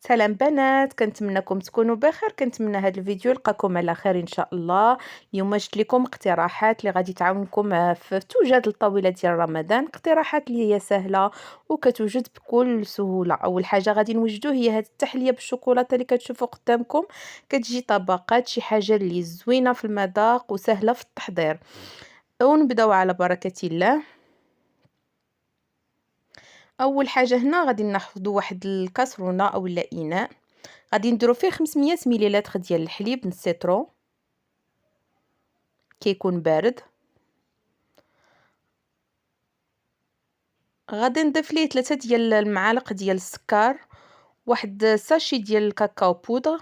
سلام بنات، كنتمنىكم تكونوا بخير. كنتمنى هذا الفيديو يلقاكم على خير ان شاء الله. اليوم جبت لكم اقتراحات اللي غادي تعاونكم في التوجد الطويله ديال رمضان، اقتراحات اللي هي سهله وكتوجد بكل سهوله. اول حاجه غادي نوجدو هي هذه التحليه بالشوكولاته اللي كتشوفوا قدامكم. كتجي طبقات، شي حاجه اللي زوينه في المذاق وسهله في التحضير. ونبداو على بركه الله. اول حاجه هنا غادي ناخذ واحد الكاسرونه او الاناء، غادي نديرو فيه 500 مليلتر ديال الحليب نسيترو كيكون بارد. غادي نضيف ليه 3 ديال المعالق ديال السكر، واحد ساشي ديال الكاكاو بودر،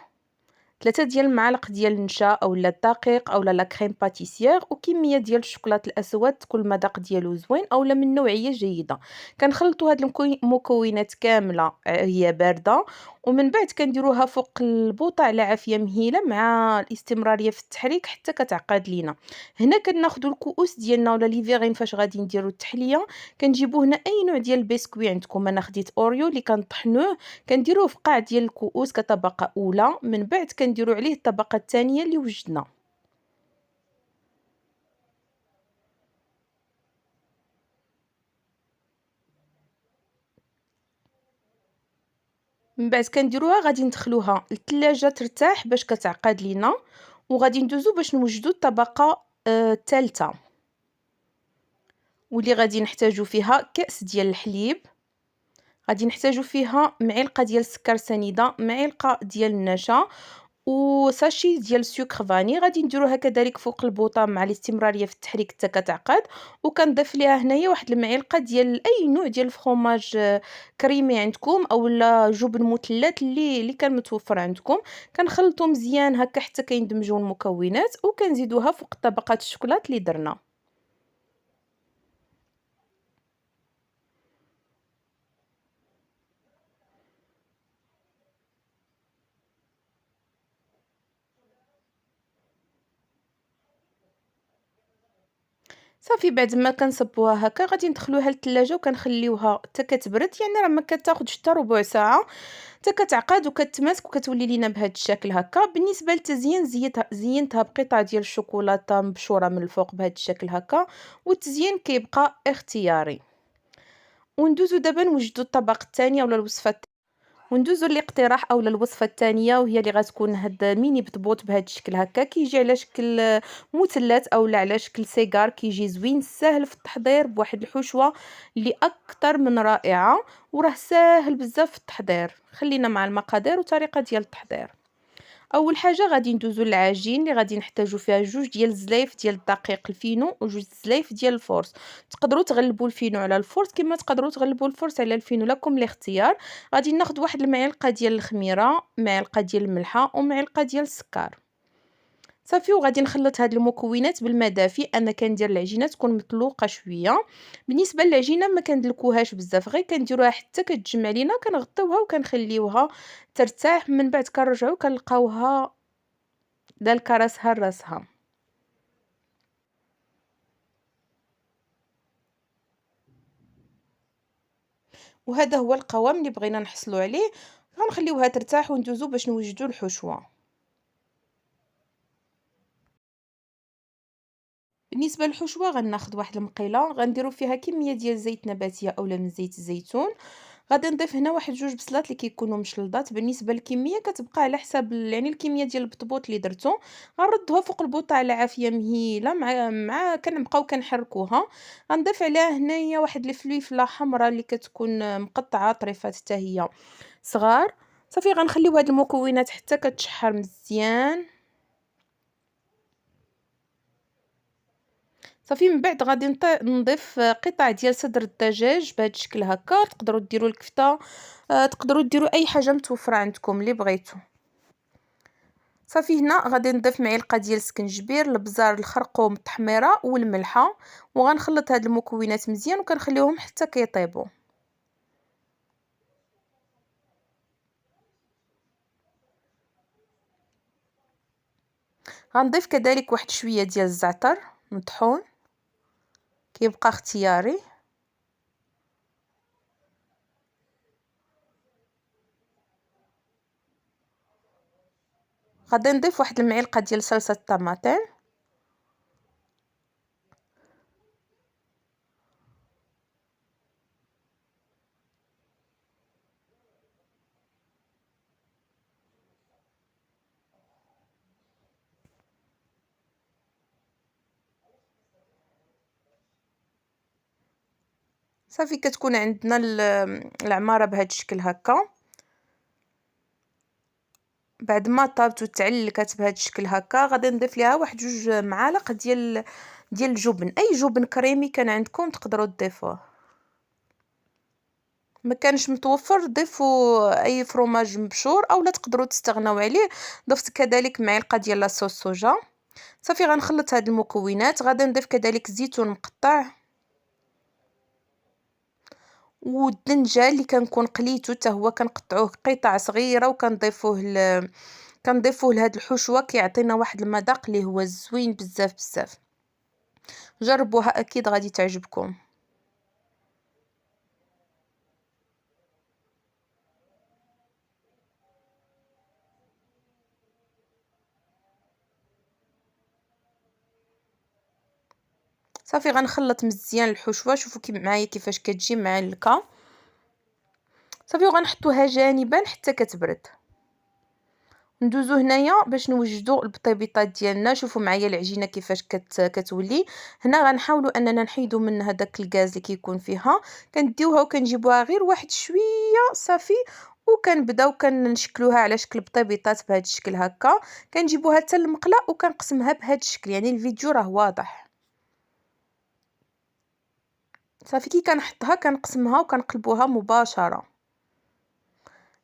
3 ديال المعالق ديال النشا اولا الدقيق اولا لا كريم باتيسير، وكميه ديال الشوكولاط الاسود تكون المذاق ديالو زوين اولا من نوعيه جيده. كنخلطوا هاد المكونات كامله هي بارده، ومن بعد كنديروها فوق البوطه على عافيه مهيله مع الاستمراريه في التحريك حتى كتعقد لينا. هنا كناخذوا الكؤوس ديالنا ولا لي فيغين فاش غادي نديروا التحليه. كنجيبوا هنا اي نوع ديال البسكوي عندكم، انا خديت اوريو اللي كنطحنوه، كنديروه في قاع ديال الكؤوس كطبقه اولى، من بعد كنديروا عليه الطبقه الثانيه اللي وجدنا. من بعد كنديروها غادي ندخلوها للثلاجه ترتاح باش كتعقد لينا، وغادي ندوزو باش نوجدو الطبقه الثالثه، واللي غادي نحتاجو فيها كأس ديال الحليب، غادي نحتاجو فيها معلقه ديال السكر سنيده، معلقه ديال النشا، وساشي ديال السكر فاني. غادي نديروها كذلك فوق البوطه مع الاستمراريه في التحريك حتى كتعقد. وكنضيف ليها هنايا واحد المعلقه ديال اي نوع ديال الفرomاج كريمي عندكم اولا جبن مثلث اللي كان متوفر عندكم. كنخلطو مزيان هكا حتى كيندمجوا المكونات، وكنزيدوها فوق طبقات الشوكولات اللي درنا. صافي بعد ما كنصبوها هكا غادي ندخلوها للثلاجة وكنخليوها حتى كتبرد، يعني راه ما كتاخذش حتى ربع ساعة حتى كتعقد وكتماسك وكتولي لينا بهذا الشكل هكا. بالنسبة للتزيين زينتها بقطع ديال الشوكولاتة مبشورة من الفوق بهذا الشكل هكا، والتزيين كيبقى اختياري. وندوزو دابا نوجدو الطبق الثاني ولا الوصفة، وندوزو للاقتراح اولا الوصفه الثانيه، وهي اللي غتكون هاد ميني بطبوط بهذا الشكل هكا، كيجي على شكل مثلث اولا على شكل سيجار، كيجي زوين ساهل في التحضير بواحد الحشوه اللي اكثر من رائعه، وراه ساهل بزاف في التحضير. خلينا مع المقادير وطريقه ديال التحضير. اول حاجه غادي ندوزو للعجين اللي غادي نحتاجو فيها جوج ديال الزلايف ديال الدقيق الفينو وجوج زلايف ديال الفورس. تقدروا تغلبوا الفينو على الفورس كما تقدروا تغلبوا الفورس على الفينو، لكم الاختيار. غادي ناخذ واحد المعلقه ديال الخميره، معلقه ديال الملحه، ومعلقه ديال السكر. صافي وغادي نخلط هاد المكونات بالماء دافي. انا كندير العجينه تكون مطلوقه شويه. بالنسبه للعجينه ما كندلكوهاش بزاف، غير كنديروها حتى كتجمع لينا، كنغطيوها وكنخليوها ترتاح. من بعد كنرجعو كنلقاوها دالكا راسها لراسها. وهذا هو القوام اللي بغينا نحصلوا عليه. غنخليوها ترتاح وندوزو باش نوجدوا الحشوه. بالنسبه للحشوه غناخذ واحد المقيله، غنديروا فيها كميه ديال زيت نباتيه اولا من زيت الزيتون. غادي نضيف هنا واحد جوج بصلات اللي كيكونوا مشلضات. بالنسبه للكميه كتبقى على حساب يعني الكميه ديال البطبوط اللي درتو. غنردوها فوق البوطه على عافيه مهيله مع كنبقاو كنحركوها. غنضيف عليها هنايا واحد الفليفله حمراء اللي كتكون مقطعه طريفات حتى هي صغار. صافي غنخليو هاد المكونات حتى كتشحر مزيان. صافي من بعد غادي نضيف قطع ديال صدر الدجاج بهذا الشكل هكا. تقدروا ديروا الكفته، تقدروا ديروا اي حاجه متوفره عندكم اللي بغيتو. صافي هنا غادي نضيف معلقه ديال السكنجبير، البزار، الخرقوم، التحميره والملحه، وغنخلط هاد المكونات مزيان وكنخليوهم حتى كيطيبوا. غنضيف كذلك واحد شويه ديال الزعتر مطحون، كيبقى اختياري. غادي نضيف واحد المعلقه ديال صلصه الطماطم، صافي كتكون عندنا العماره بهذا الشكل هكا. بعد ما طابت وتعلكت بهذا الشكل هكا غادي نضيف ليها واحد 2 معالق ديال الجبن، اي جبن كريمي كان عندكم تقدروا تضيفوه. ما كانش متوفر ضيفوا اي فروماج مبشور اولا تقدروا تستغناو عليه. ضفت كذلك معلقه ديال لاصوص صوجا. صافي غنخلط هاد المكونات. غادي نضيف كذلك الزيتون مقطع والدنجال اللي كنكون قليته حتى هو كنقطعوه قطع صغيره كنضيفوه لهاد الحشوه، كيعطينا واحد المذاق اللي هو زوين بزاف بزاف. جربوها اكيد غادي تعجبكم. صافي غنخلط مزيان الحشوه. شوفوا معايا كيفاش كتجي معلكه. صافي وغنحطوها جانبا حتى كتبرد. ندوزو هنايا باش نوجدو البطيبيطات ديالنا. شوفوا معايا العجينه كيفاش كتولي. هنا غنحاولوا اننا نحيدوا من هذاك الغاز اللي كيكون فيها. كنديوها وكنجيبوها غير واحد شويه صافي، وكنبداو كنشكلوها على شكل بطيبيطات بهذا الشكل هكا. كنجيبوها حتى المقله وكنقسمها بهذا الشكل، يعني الفيديو راه واضح. صافي كي كنحطها كنقسمها وكنقلبوها مباشره.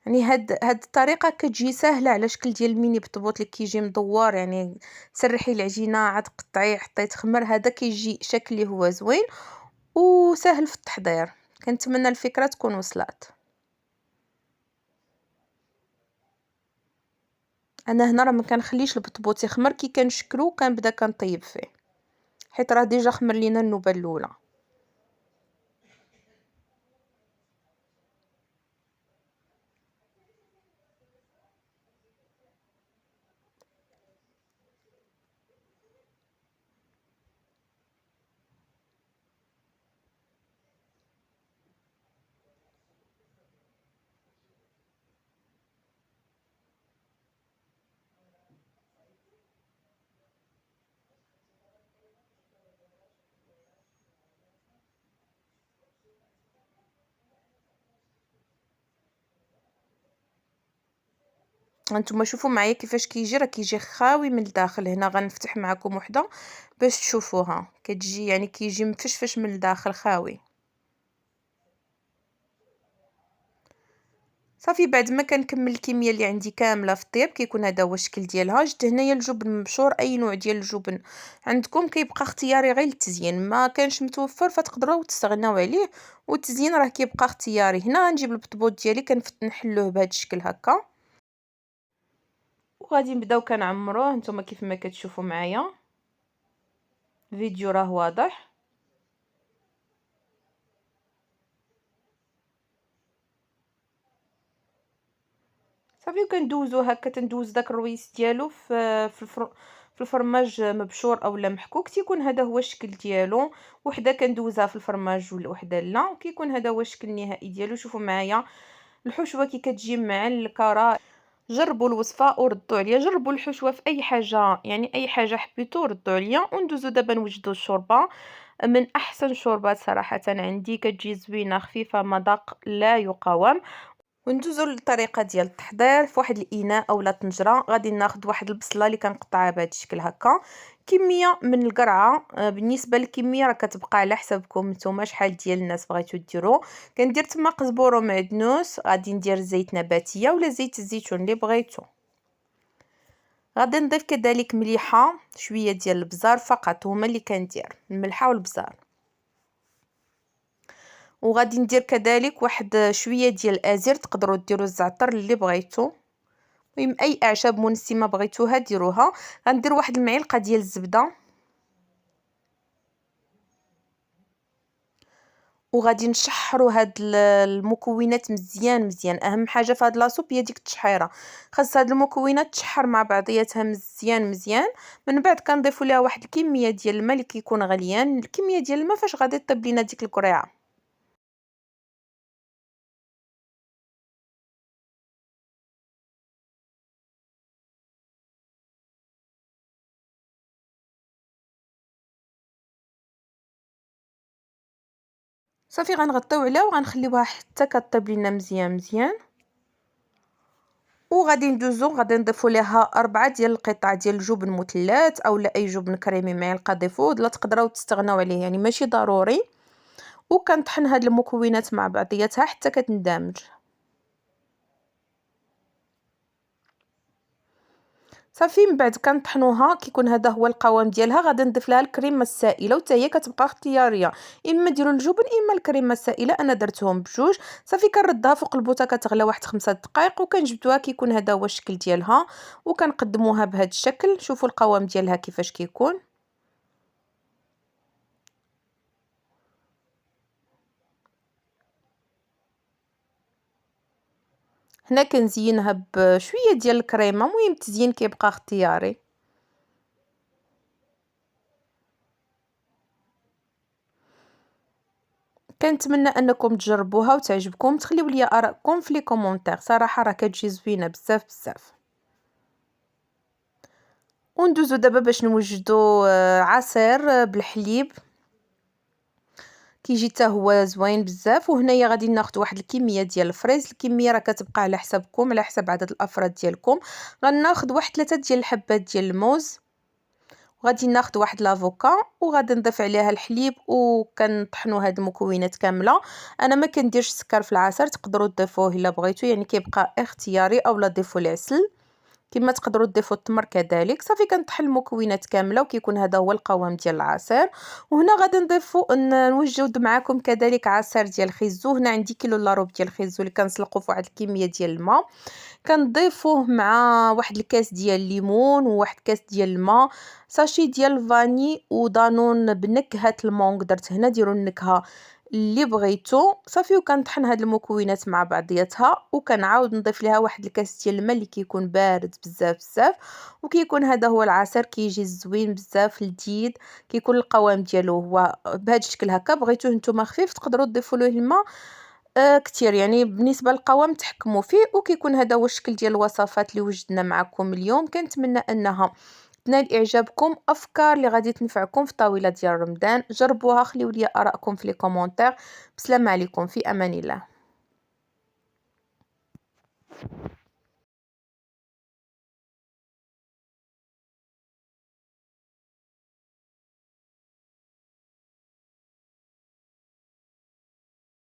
يعني هاد الطريقه كتجي سهله على شكل ديال الميني بطبوط اللي كيجي مدور، يعني سرحي العجينه عاد قطعي حطي تخمر، هذا كيجي شكل اللي هو زوين وسهل في التحضير. كنتمنى الفكره تكون وصلت. انا هنا راه ما كنخليش البطبوط يخمر، كي كنشكلو كنبدا كنطيب فيه حيت راه ديجا خمر لينا النوبه الاولى. هانتوما شوفوا معايا كيفاش كيجي، راه كيجي خاوي من الداخل. هنا غنفتح معكم وحده باش تشوفوها كتجي، يعني كيجي مفشفش من الداخل خاوي. صافي بعد ما كنكمل الكميه اللي عندي كامله في الطياب كيكون هذا هو الشكل ديالها. جبت هنايا الجبن مبشور، اي نوع ديال الجبن عندكم كيبقى اختياري غير للتزيين. ما كانش متوفر فتقدروا تستغناو عليه، والتزيين راه كيبقى اختياري. هنا غنجيب البطبوط ديالي نحلوه بهذا الشكل هكا وغادي نبداو كنعمروه. نتوما كيف ما كتشوفوا معايا الفيديو راه واضح. صافي وكندوزو هكا، تندوز داك الرويس ديالو في الفرماج مبشور اولا محكوك، تيكون هذا هو الشكل ديالو. وحده كندوزها في الفرماج وحده لا، وكيكون هذا هو الشكل النهائي ديالو. شوفوا معايا الحشوه كي كتجي معلكه. راه جربوا الوصفه وردوا عليا. جربوا الحشوه في اي حاجه، يعني اي حاجه حبيتو ردوا عليا. وندوزو دابا نوجدوا الشوربه. من احسن شوربات صراحه عندي، كتجي زوينه خفيفه مذاق لا يقاوم. وندوزو للطريقه ديال التحضير. في واحد الاناء اولا طنجره غادي ناخذ واحد البصله اللي كنقطعها بهذا الشكل هكا، كميه من القرعه. بالنسبه للكميه راه كتبقى على حسابكم نتوما شحال ديال الناس بغيتو ديروا. كندير تما قزبور ومعدنوس. غادي ندير زيت نباتيه ولا زيت الزيتون اللي بغيتو. غادي نضيف كذلك مليحه، شويه ديال البزار فقط هما اللي كندير، الملحه والبزار. وغادي ندير كذلك واحد شويه ديال الازير، تقدروا ديروا الزعتر اللي بغيتو. المهم اي اعشاب منسمه بغيتوها ديروها. غندير واحد المعلقه ديال الزبده وغادي نشحروا هاد المكونات مزيان مزيان، اهم حاجه في هاد لاصوب هي ديك التشحيره، خاص هاد المكونات تشحر مع بعضياتها مزيان مزيان. من بعد كنضيفوا ليها واحد الكميه ديال الماء اللي كيكون غليان، الكميه ديال الماء فاش غادي طيب لينا ديك القريعه. صافي غنغطيو عليها وغنخليوها حتى كطيب لينا مزيان مزيان. وغادي ندوزو غادي نضيفو ليها 4 ديال القطع ديال الجبن مثلث اولا اي جبن كريمي معلقه ضيفوه، لا تقدروا تستغناو عليه يعني ماشي ضروري. وكنطحن هاد المكونات مع بعضياتها حتى كتندمج. صافي من بعد كنطحنوها كيكون هذا هو القوام ديالها، غادي نضيف لها الكريمه السائله وتا هي كتبقى اختياريه، اما ديروا الجبن اما الكريمه السائله، انا درتهم بجوج. صافي كنردها فوق البوطه كتغلى واحد 5 دقائق وكنجبدوها كيكون هذا هو الشكل ديالها. وكنقدموها بهذا الشكل، شوفوا القوام ديالها كيفاش كيكون. هنا كنزينها بشويه ديال الكريمه، المهم التزيين كيبقى اختياري. كنتمنى انكم تجربوها وتعجبكم، تخليو لي ارائكم في لي كومونتير، صراحه راه كتجي زوينه بزاف بزاف. وندوزو دابا باش نوجدو عصير بالحليب، كيجي حتى هو زوين بزاف. وهنايا غادي ناخذ واحد الكميه ديال الفريز، الكميه راه كتبقى على حسابكم على حساب عدد الافراد ديالكم. غناخذ واحد 3 ديال الحبات ديال الموز، وغادي ناخذ واحد لافوكا وغادي نضيف عليها الحليب وكنطحنوا هاد المكونات كامله. انا ما كنديرش السكر في العصير، تقدروا تضيفوه الا بغيتو يعني كيبقى اختياري، اولا ضيفوا العسل كما تقدروا تضيفوا التمر كذلك. صافي كنطحن المكونات كامله وكيكون هذا هو القوام ديال العصير. وهنا غادي نضيفوا نوجد معكم كذلك عصير ديال الخيزو، هنا عندي كيلو الا ربع ديال الخيزو اللي كنسلقوه في واحد الكميه ديال الماء، كنضيفوه مع واحد الكاس ديال الليمون وواحد كاس ديال الماء، ساشي ديال الفاني ودانون بنكهه المونغ درت هنا، ديروا النكهه اللي بغيتو. صافي وكنطحن هاد المكونات مع بعضياتها وكنعاود نضيف ليها واحد الكاس ديال الماء اللي كيكون بارد بزاف بزاف. وكيكون هذا هو العصير كيجي زوين بزاف لذيذ، كيكون القوام ديالو هو بهذا الشكل هكا. بغيتوه نتوما خفيف تقدروا تضيفوا له الماء كتير، يعني بالنسبه للقوام تحكموا فيه. وكيكون هذا هو الشكل ديال الوصفات اللي وجدنا معكم اليوم، كنتمنى انها تنال اعجابكم، افكار اللي غادي تنفعكم في طاوله ديال رمضان. جربوها، خليو لي ارائكم في لي كومونتير. بسلام عليكم، في امان الله.